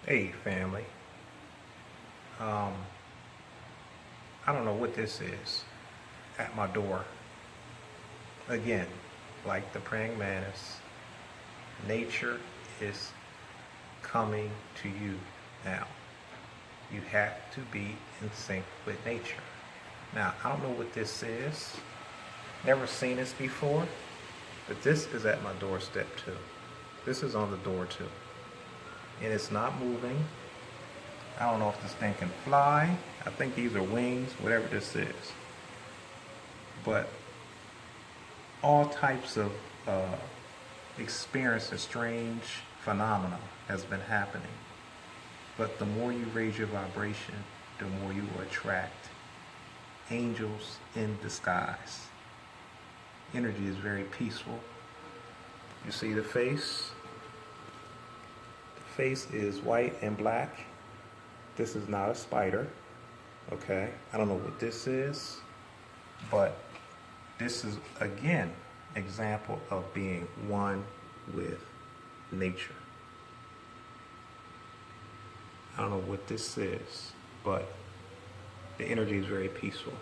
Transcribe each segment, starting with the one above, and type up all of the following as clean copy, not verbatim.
Hey family, um, I don't know what this is at my door. Again, like the praying mantis, nature is coming to you now. You have to be in sync with nature. Now, I don't know what this is. Never seen this before, but this is at my doorstep too. This is on the door too. And it's not moving. I don't know if this thing can fly. I think these are wings, whatever this is. But all types of experiences, strange phenomena has been happening. But the more you raise your vibration, the more you will attract angels in disguise. Energy is very peaceful. You see the face? The face is white and black. This is not a spider. Okay, I don't know what this is, but this is again example of being one with nature. I don't know what this is, but the energy is very peaceful.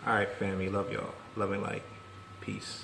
All right, family, love y'all. Love and light. Peace.